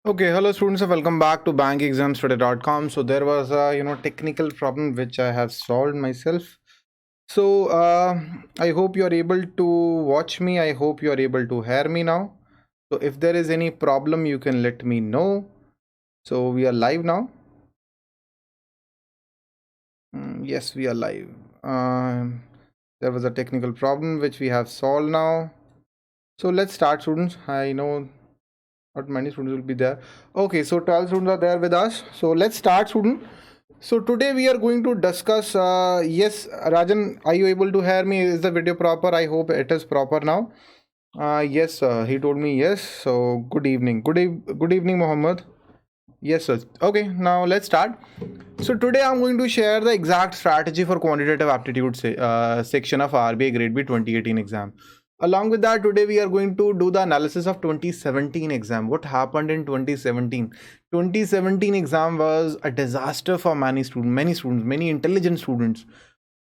Okay, hello students and welcome back to bankexamstudy.com. So there was a technical problem which I have solved myself. So I hope you are able to watch me. I hope you are able to hear me now. So if there is any problem, you can let me know. So we are live now. Yes, we are live. There was a technical problem which we have solved now. So let's start, students. I know not many students will be there. Okay, so 12 students are there with us. So let's start, student. So today we are going to discuss. Yes, Rajan, are you able to hear me? Is the video proper? I hope it is proper now. Yes, he told me yes. So good evening. Good evening, Mohammed. Yes, sir. Okay, now let's start. So today I'm going to share the exact strategy for quantitative aptitude section of RBI Grade B 2018 exam. Along with that, today we are going to do the analysis of 2017 exam. What happened in 2017? 2017 exam was a disaster for many students, many intelligent students.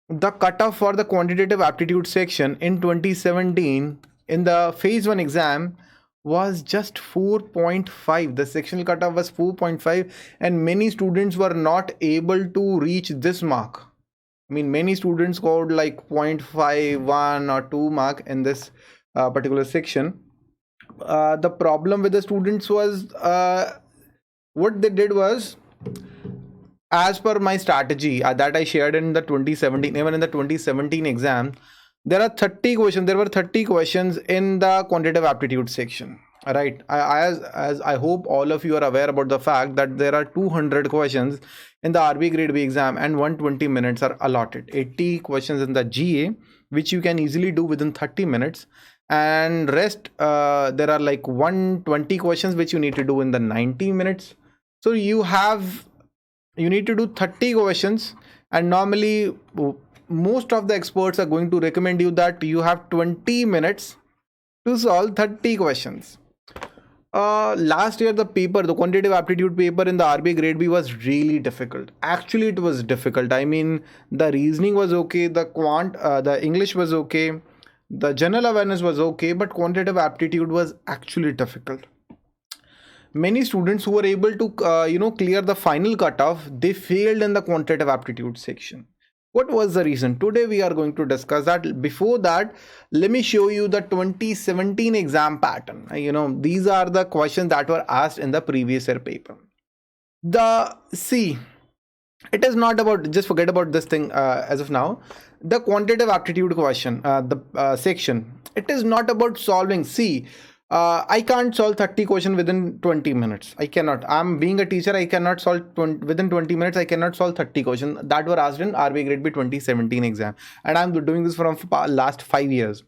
The cutoff for the quantitative aptitude section in 2017 in the phase 1 exam was just 4.5. The sectional cutoff was 4.5 and many students were not able to reach this mark. I mean, many students scored like 0.5, 1 or 2 mark in this particular section. The problem with the students was what they did was, as per my strategy that I shared in the 2017, even in the 2017 exam, there were 30 questions in the quantitative aptitude section. Right. As I hope all of you are aware about the fact that there are 200 questions in the RBI Grade B exam and 120 minutes are allotted. 80 questions in the GA, which you can easily do within 30 minutes. And rest, there are like 120 questions which you need to do in the 90 minutes. So you need to do 30 questions, and normally most of the experts are going to recommend you that you have 20 minutes to solve 30 questions. Last year the quantitative aptitude paper in the RBI Grade B was really difficult. Actually, it was difficult. I mean, the reasoning was okay, the English was okay, the general awareness was okay, but quantitative aptitude was actually difficult. Many students who were able to clear the final cutoff, they failed in the quantitative aptitude section. What was the reason? Today we are going to discuss that. Before that, let me show you the 2017 exam pattern. These are the questions that were asked in the previous year paper. It is not about, just forget about this thing as of now. The quantitative aptitude question, section, it is not about solving. I can't solve 30 questions within 20 minutes. I cannot. I'm being a teacher. I cannot solve within 20 minutes. I cannot solve 30 questions that were asked in RBI Grade B 2017 exam. And I'm doing this from last 5 years.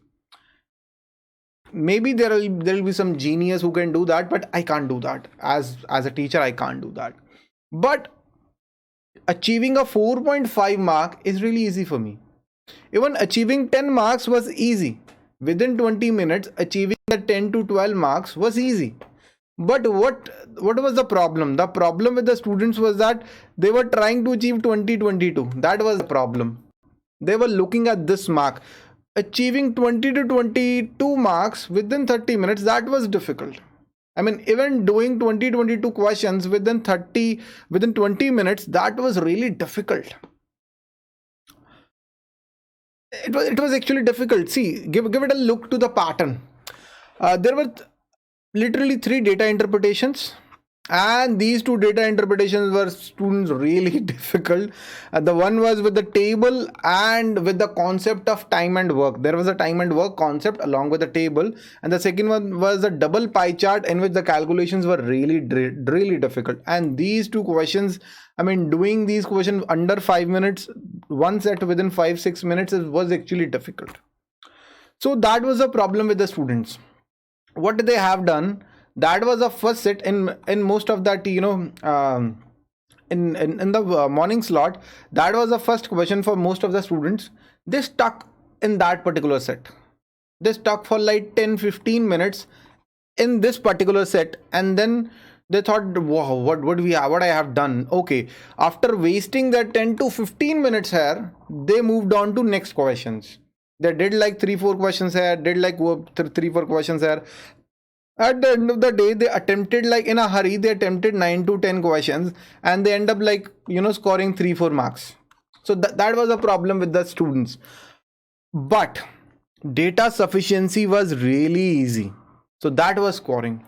Maybe there will be some genius who can do that, but I can't do that. As a teacher, I can't do that. But achieving a 4.5 mark is really easy for me. Even achieving 10 marks was easy. Within 20 minutes, achieving the 10 to 12 marks was easy. But what was the problem? The problem with the students was that they were trying to achieve 2022. That was the problem. They were looking at this mark. Achieving 20 to 22 marks within 30 minutes, that was difficult. I mean, even doing 22 questions within 20 minutes, that was really difficult. It was actually difficult. See, give it a look to the pattern. There were literally 3 data interpretations, and these 2 data interpretations were students really difficult. The one was with the table and with the concept of time and work. There was a time and work concept along with the table, and the second one was a double pie chart in which the calculations were really difficult. And these 2 questions, I mean, doing these questions under 5 minutes, one set within 5-6 minutes was actually difficult. So that was a problem with the students. What they have done, that was the first set in most of that, in the morning slot. That was the first question for most of the students. They stuck in that particular set. They stuck for like 10-15 minutes in this particular set, and then they thought, wow, what I have done. Okay, after wasting that 10 to 15 minutes here, they moved on to next questions. They did like 3-4 questions here, did like 3-4 questions here. At the end of the day, they attempted, like in a hurry, they attempted 9 to 10 questions and they end up like, scoring 3-4 marks. So that was a problem with the students. But data sufficiency was really easy. So that was scoring.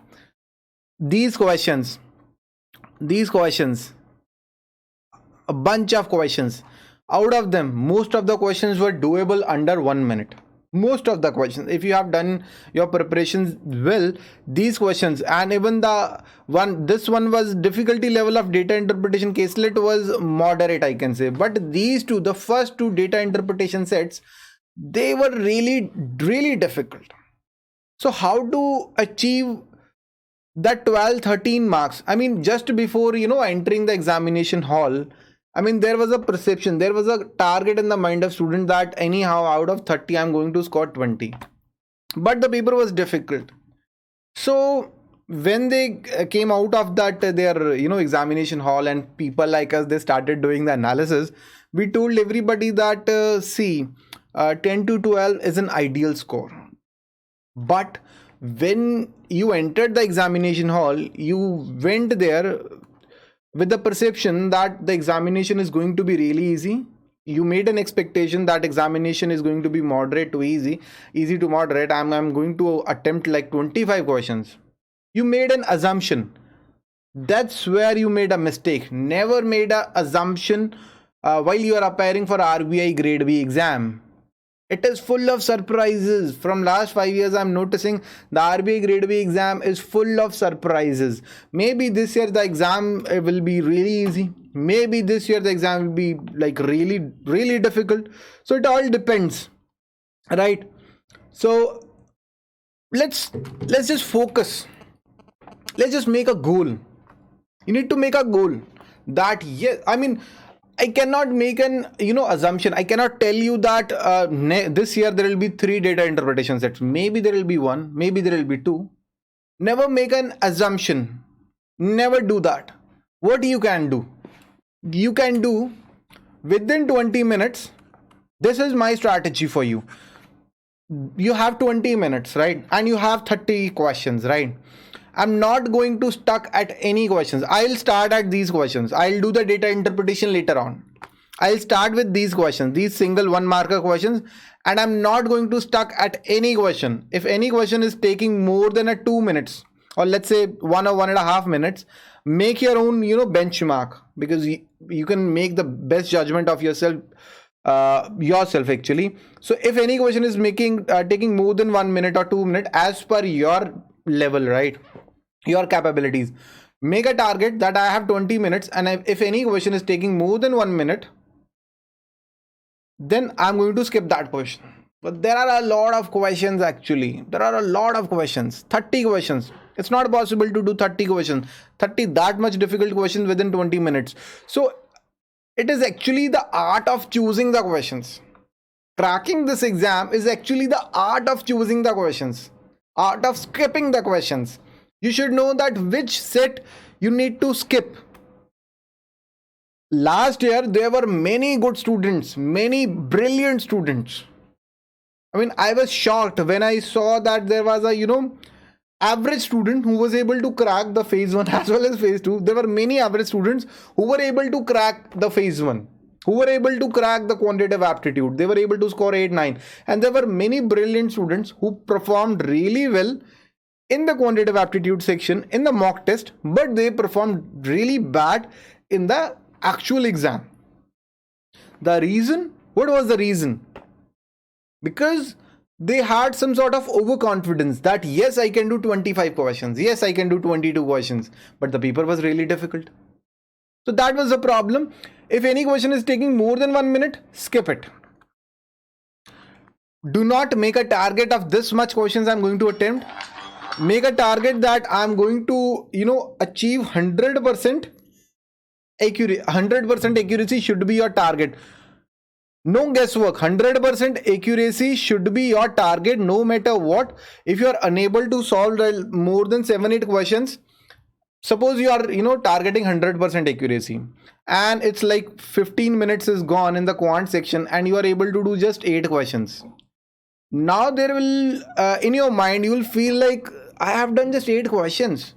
These questions, a bunch of questions. Out of them, most of the questions were doable under 1 minute. Most of the questions, if you have done your preparations well, these questions, and even this one was difficulty level of data interpretation caselet was moderate, I can say. But these two, the first two data interpretation sets, they were really, really difficult. So how to achieve that 12-13 marks? I mean, just before entering the examination hall, I mean, there was a perception, there was a target in the mind of student that anyhow out of 30 I'm going to score 20. But the paper was difficult. So when they came out of that their examination hall, and people like us, they started doing the analysis, we told everybody that see, 10 to 12 is an ideal score. But when you entered the examination hall, you went there with the perception that the examination is going to be really easy. You made an expectation that examination is going to be moderate to easy to moderate. I'm going to attempt like 25 questions. You made an assumption. That's where you made a mistake. Never made an assumption while you are appearing for RBI Grade B exam. It is full of surprises. From last 5 years, I'm noticing the RBI Grade B exam is full of surprises. Maybe this year the exam will be really easy. Maybe this year the exam will be like really, really difficult. So it all depends, right? So let's just focus. Let's just make a goal. You need to make a goal that, yes, I mean, I cannot make an assumption. I cannot tell you that this year there will be 3 data interpretation sets. Maybe there will be 1, maybe there will be 2. Never make an assumption. Never do that. What you can do? You can do within 20 minutes. This is my strategy for you. You have 20 minutes, right? And you have 30 questions, right? I'm not going to stuck at any questions. I'll start at these questions. I'll do the data interpretation later on. I'll start with these questions, these single 1 marker questions, and I'm not going to stuck at any question. If any question is taking more than 2 minutes, or let's say 1 or 1.5 minutes, make your own benchmark, because you can make the best judgment of yourself actually. So if any question is taking more than 1 minute or 2 minutes as per your level, right, your capabilities, make a target that I have 20 minutes, and if any question is taking more than 1 minute, then I'm going to skip that question. But there are a lot of questions, actually. There are a lot of questions, 30 questions. It's not possible to do 30 questions, 30 that much difficult questions within 20 minutes. So it is actually the art of choosing the questions. Cracking this exam is actually the art of choosing the questions, art of skipping the questions. You should know that which set you need to skip. Last year, there were many good students, many brilliant students. I mean, I was shocked when I saw that there was a, average student who was able to crack the phase 1 as well as phase 2. There were many average students who were able to crack the phase 1, who were able to crack the quantitative aptitude. They were able to score 8, 9. And there were many brilliant students who performed really well in the quantitative aptitude section in the mock test, but they performed really bad in the actual exam. The reason? What was the reason? Because they had some sort of overconfidence that yes, I can do 25 questions, yes, I can do 22 questions, but the paper was really difficult. So that was the problem. If any question is taking more than 1 minute, skip it. Do not make a target of this much questions I'm going to attempt. Make a target that I'm going to, achieve 100% accuracy. 100% accuracy should be your target. No guesswork. 100% accuracy should be your target no matter what. If you are unable to solve more than 7-8 questions, suppose you are targeting 100% accuracy, and it's like 15 minutes is gone in the quant section and you are able to do just 8 questions. Now there will in your mind you will feel like I have done just 8 questions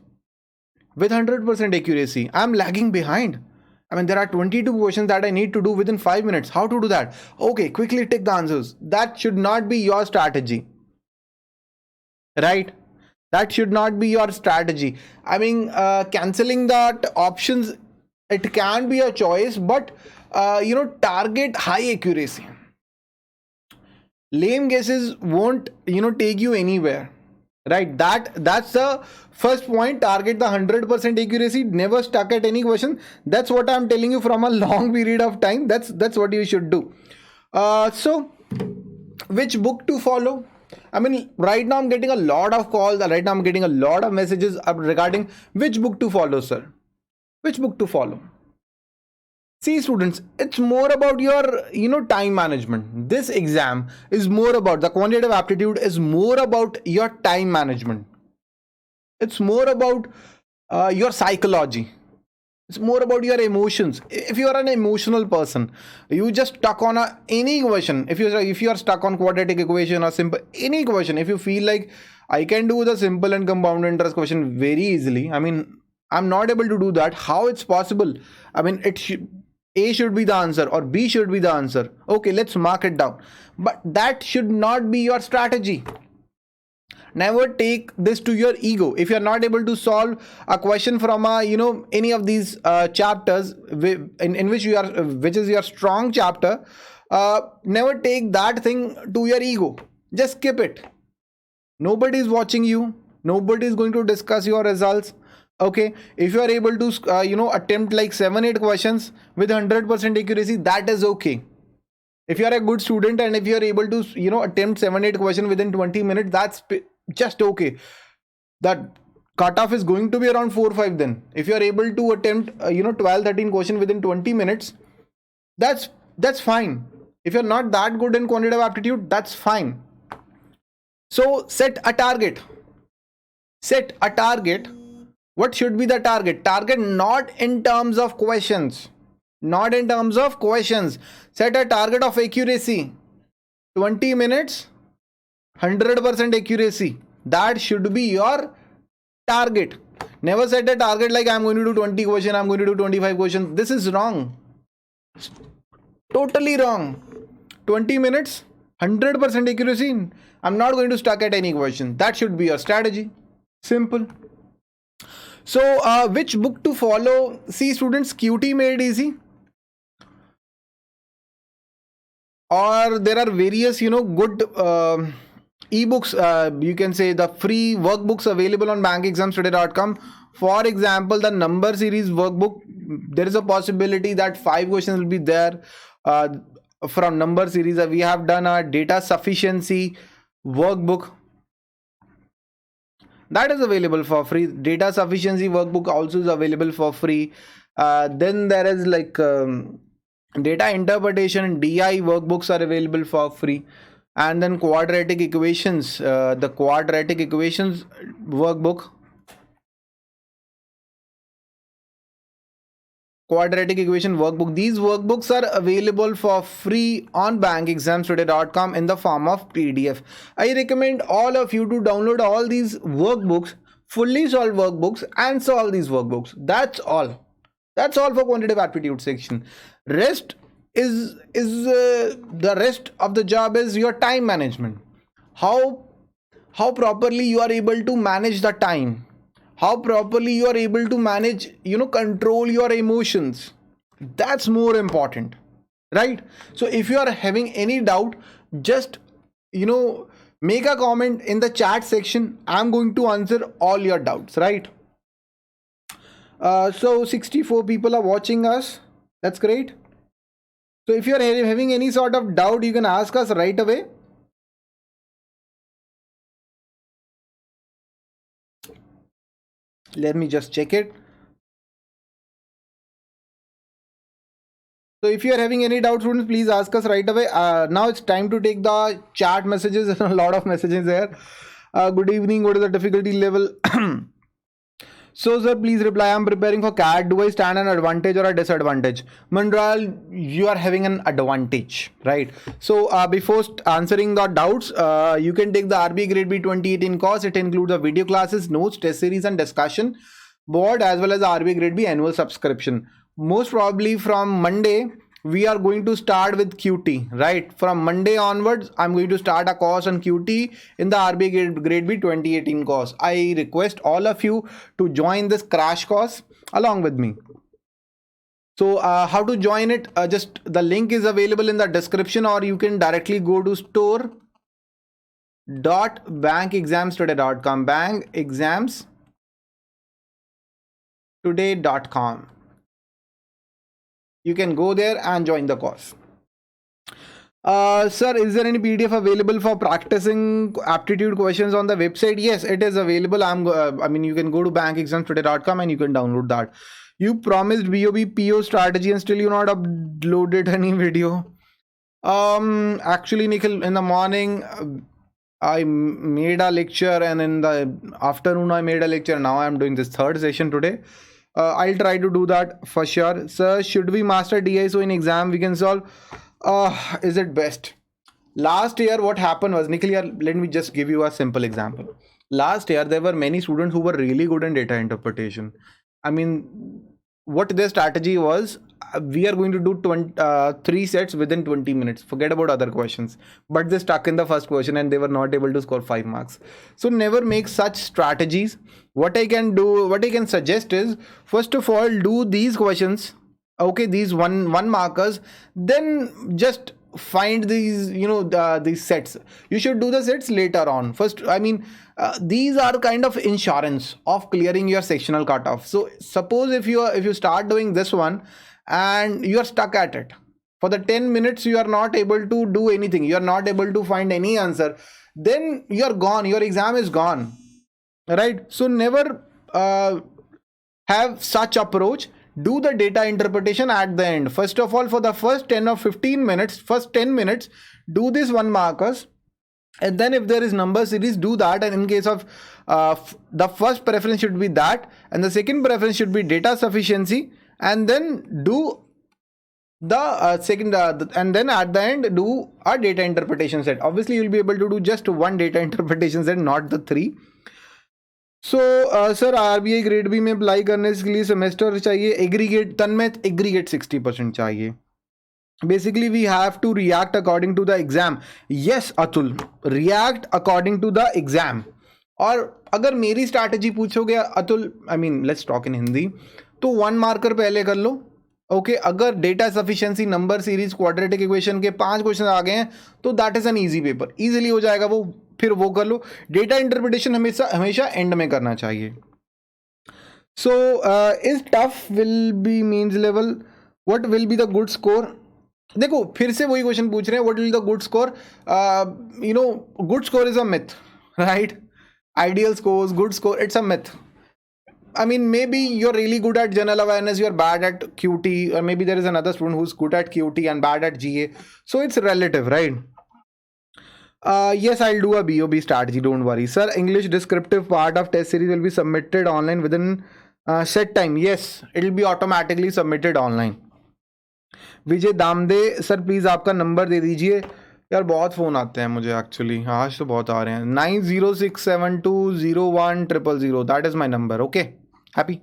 with 100% accuracy. I'm lagging behind. I mean, there are 22 questions that I need to do within 5 minutes. How to do that? Okay, quickly tick the answers. That should not be your strategy, right? That should not be your strategy. I mean, canceling that options, it can be a choice, but target high accuracy. Lame guesses won't take you anywhere, right? That's the first point. Target the 100% accuracy, never stuck at any question. That's what I'm telling you from a long period of time. That's what you should do. So which book to follow? I mean, right now I'm getting a lot of calls, right now I'm getting a lot of messages regarding which book to follow, sir. Which book to follow? See, students, it's more about your time management. This exam is more about, the quantitative aptitude is more about your time management. It's more about your psychology. It's more about your emotions. If you are an emotional person, you just stuck on any question. If you are stuck on quadratic equation or simple any question, if you feel like I can do the simple and compound interest question very easily, I mean, I'm not able to do that. How it's possible? I mean, A should be the answer or B should be the answer. Okay, let's mark it down. But that should not be your strategy. Never take this to your ego. If you're not able to solve a question from any of these chapters in which you are, which is your strong chapter, never take that thing to your ego. Just skip it. Nobody is watching you. Nobody is going to discuss your results. Okay, if you are able to attempt like 7-8 questions with 100% accuracy, that is okay. If you are a good student and if you are able to attempt 7-8 questions within 20 minutes, that's just okay. That cutoff is going to be around 4-5. Then if you are able to attempt 12-13 questions within 20 minutes, that's fine. If you're not that good in quantitative aptitude, that's fine. So set a target. What should be the target? Target not in terms of questions. Not in terms of questions. Set a target of accuracy. 20 minutes, 100% accuracy. That should be your target. Never set a target like I'm going to do 20 questions, I'm going to do 25 questions. This is wrong. Totally wrong. 20 minutes, 100% accuracy. I'm not going to stuck at any question. That should be your strategy. Simple. So which book to follow? See, students, QT Made Easy, or there are various good ebooks, you can say the free workbooks available on bankexamstoday.com. For example, the number series workbook, there is a possibility that 5 questions will be there from number series. We have done a data sufficiency workbook that is available for free. Data sufficiency workbook also is available for free. Then there is like data interpretation and DI workbooks are available for free. And then quadratic equations, the quadratic equations workbook. Quadratic equation workbook. These workbooks are available for free on bankexamstoday.com in the form of PDF. I recommend all of you to download all these workbooks, fully solved workbooks, and solve these workbooks. That's all. That's all for quantitative aptitude section. Rest is the rest of the job is your time management. How properly you are able to manage the time. How properly you are able to manage, control your emotions. That's more important, right? So if you are having any doubt, just, make a comment in the chat section. I'm going to answer all your doubts, right? So 64 people are watching us. That's great. So if you are having any sort of doubt, you can ask us right away. Let me just check it. So if you are having any doubts, students, please ask us right away. Now it's time to take the chat messages. There's a lot of messages there. Good evening. What is the difficulty level? So sir, please reply. I'm preparing for CAT. Do I stand an advantage or a disadvantage? Mandral, you are having an advantage, right? So before answering the doubts, you can take the RBI Grade B 2018 course. It includes the video classes, notes, test series, and discussion board, as well as the RBI Grade B annual subscription. Most probably from Monday, we are going to start with QT, right? From Monday onwards, I'm going to start a course on QT in the RBI Grade B 2018 course. I request all of you to join this crash course along with me. So how to join it? Just the link is available in the description, or you can directly go to store.bankexamstoday.com, bankexamstoday.com. You can go there and join the course. Sir, is there any PDF available for practicing aptitude questions on the website? Yes, it is available. You can go to bankexamstoday.com and you can download that. You promised BOB PO strategy and still you not uploaded any video. Actually, Nikhil, in the morning I made a lecture, and in the afternoon I made a lecture. Now I am doing this third session today. I'll try to do that for sure. Sir, should we master DISO in exam we can solve? Is it best? Last year what happened was, Nikhil, let me just give you a simple example. Last year there were many students who were really good in data interpretation. I mean, what their strategy was, we are going to do 3 sets within 20 minutes. Forget about other questions. But they stuck in the first question and they were not able to score 5 marks. So never make such strategies. What I can suggest is, first of all, do these questions, okay, these one markers, then just find these, these sets. You should do the sets later on. First, these are kind of insurance of clearing your sectional cutoff. So suppose if you start doing this one and you are stuck at it for the 10 minutes, you are not able to do anything, you are not able to find any answer, then you are gone, your exam is gone, right? So never have such approach. Do the data interpretation at the end. First of all, for the first 10 or 15 minutes, first 10 minutes, do this one markers. And then if there is number series, do that. And in case of the first preference should be that, and the second preference should be data sufficiency, and then do the second and then at the end do a data interpretation set. Obviously you'll be able to do just one data interpretation set, not the 3. So sir, RBI grade B में apply करने के लिए semester चाहिए aggregate, तन्मय aggregate 60% चाहिए. Basically we have to react according to the exam. Yes Atul, react according to the exam. और अगर मेरी strategy पूछोगे Atul, let's talk in Hindi, तो 1 मार्कर पहले कर लो. ओके, अगर data sufficiency, number series, quadratic equation के 5 क्वेश्चन आ गए हैं तो that is an easy paper, easily हो जाएगा वो, फिर वो कर लो. डेटा इंटरप्रिटेशन हमेशा एंड में करना चाहिए. So is tough will be means level, what will be the good score? देखो फिर से वही क्वेश्चन पूछ रहे हैं, what will the good score? Good score is a myth, right? Ideal scores, good score, it's a myth. Maybe you're really good at general awareness, you're bad at QT, or maybe there is another student who's good at QT and bad at GA. So it's relative, right? Yes, I'll do a BOB strategy, don't worry. Sir, English descriptive part of test series will be submitted online within set time. Yes, it'll be automatically submitted online. Vijay Damde, sir please आपका नंबर दे दीजिए. यार बहुत phone आते हैं मुझे actually, आज तो बहुत आ रहे हैं. 9067201000, that is my number. Okay, happy.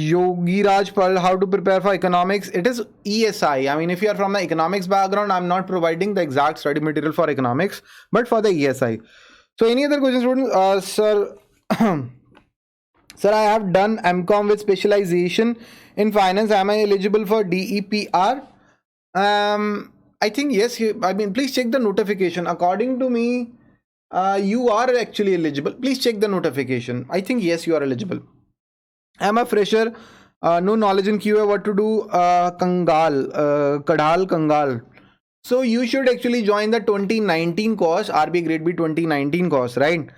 Yogiraj Pal, how to prepare for economics? It is ESI. If you are from the economics background, I'm not providing the exact study material for economics, but for the ESI. So any other questions, students? Sir, I have done MCOM with specialization in finance. Am I eligible for DEPR? I think yes. Please check the notification. According to me, you are actually eligible. Please check the notification. I think yes, you are eligible. I'm a fresher. No knowledge in QA. What to do? Kangal. So you should actually join the 2019 course, RBI Grade B 2019 course, right?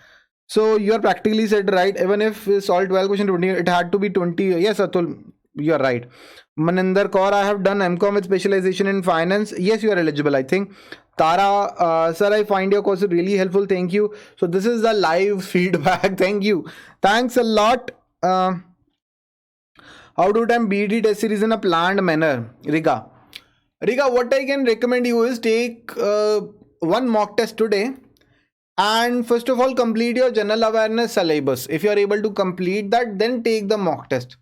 So you are practically said right. Even if it's all 12 question 20, it had to be 20. Yes, Atul, you are right. Maninder Kaur, I have done MCOM with specialization in finance. Yes, you are eligible, I think. Tara, sir, I find your course really helpful. Thank you. So this is the live feedback. Thank you. Thanks a lot. How to attempt BET test series in a planned manner? Riga, what I can recommend you is take one mock test today. And first of all, complete your general awareness syllabus. If you are able to complete that, then take the mock test.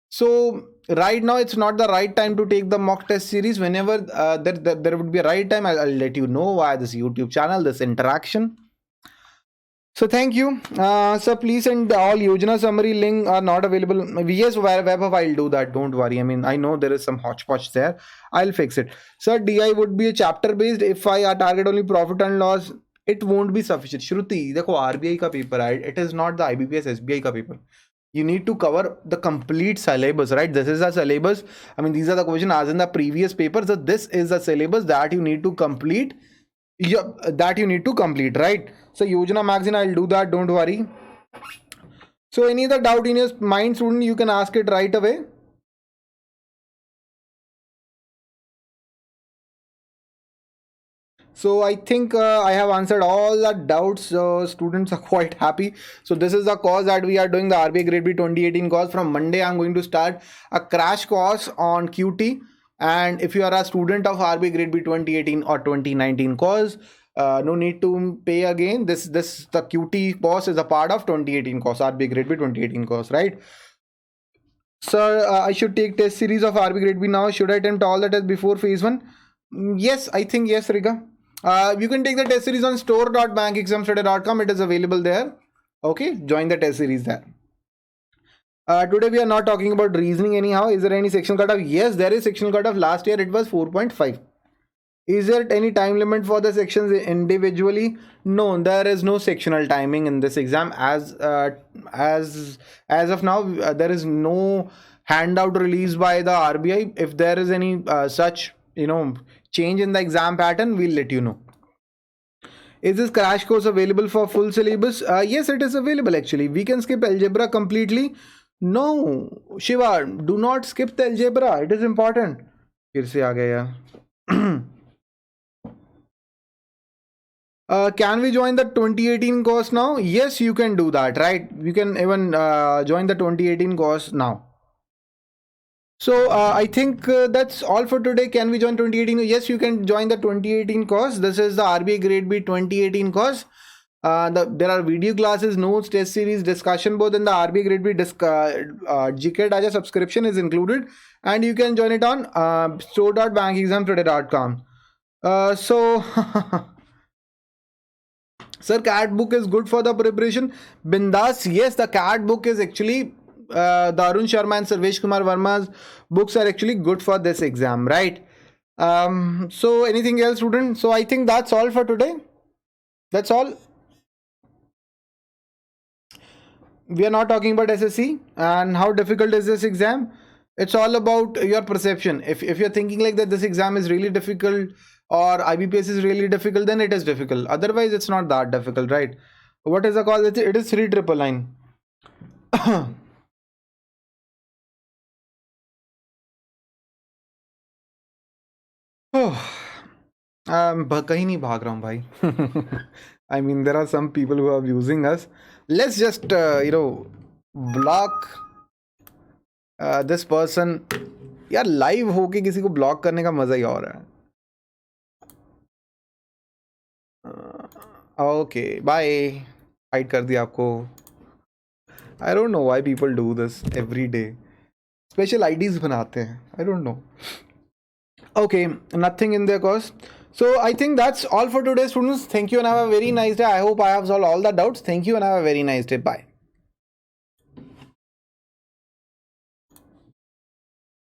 So right now, it's not the right time to take the mock test series. Whenever there would be a right time, I'll let you know via this YouTube channel, this interaction. So thank you. So please send all Yojana summary link are not available. Yes, WebHub, I'll do that. Don't worry. I mean, I know there is some hodgepodge there. I'll fix it. So DI would be a chapter based. If I target only profit and loss, it won't be sufficient. Shruti, देखो RBI का paper, right? It is not the IBPS SBI का paper. You need to cover the complete syllabus, right? This is the syllabus. I mean, these are the questions as in the previous paper. So this is the syllabus that you need to complete. Right? So Yojana magazine, I'll do that. Don't worry. So any other doubt in your mind, student, you can ask it right away. So I think I have answered all the doubts. Students are quite happy. So this is the course that we are doing, the RBI Grade B 2018 course. From Monday, I'm going to start a crash course on QT. And if you are a student of RBI Grade B 2018 or 2019 course, no need to pay again. The QT course is a part of 2018 course, RBI Grade B 2018 course, right? Sir, I should take test series of RBI Grade B now. Should I attempt all the tests before phase 1? Yes, I think yes, Riga. You can take the test series on store.bankexamstudy.com. It is available there. Okay, join the test series there. Today we are not talking about reasoning anyhow. Is there any sectional cutoff? Yes, there is sectional cutoff. Last year it was 4.5. Is there any time limit for the sections individually? No, there is no sectional timing in this exam. As of now, there is no handout released by the RBI. If there is any such change in the exam pattern, we'll let you know. Is this crash course available for full syllabus? Yes, it is available actually. We can skip algebra completely. No, Shiva, do not skip the algebra. It is important. फिर से आ गया. Can we join the 2018 course now? Yes, you can do that, right? You can even join the 2018 course now. So I think that's all for today. Can we join 2018? Yes, you can join the 2018 course. This is the RBI Grade B 2018 course. There are video classes, notes, test series, discussion board, and the RBI Grade B GK Raja subscription is included, and you can join it on store.bankexamstudy.com. So sir, CAT book is good for the preparation. Bindas, yes, the CAT book is actually the Arun Sharma and Sarvesh Kumar Verma's books are actually good for this exam, right? So anything else, student? So I think that's all for today. That's all. We are not talking about SSC and how difficult is this exam. It's all about your perception. If you're thinking like that this exam is really difficult or IBPS is really difficult, then it is difficult. Otherwise, it's not that difficult, right? What is the cause? It is 3999. कहीं नहीं भाग रहा हूँ भाई. I mean, there are some people who are using us. Let's just block this person. यार live होके किसी को ब्लॉक करने का मजा ही और है. Okay bye. हाइड कर दिया आपको. I don't know why people do this every day. Special IDs बनाते हैं. I don't know. Okay, nothing in their course. So I think that's all for today, students. Thank you and have a very nice day. I hope I have solved all the doubts. Thank you and have a very nice day. Bye.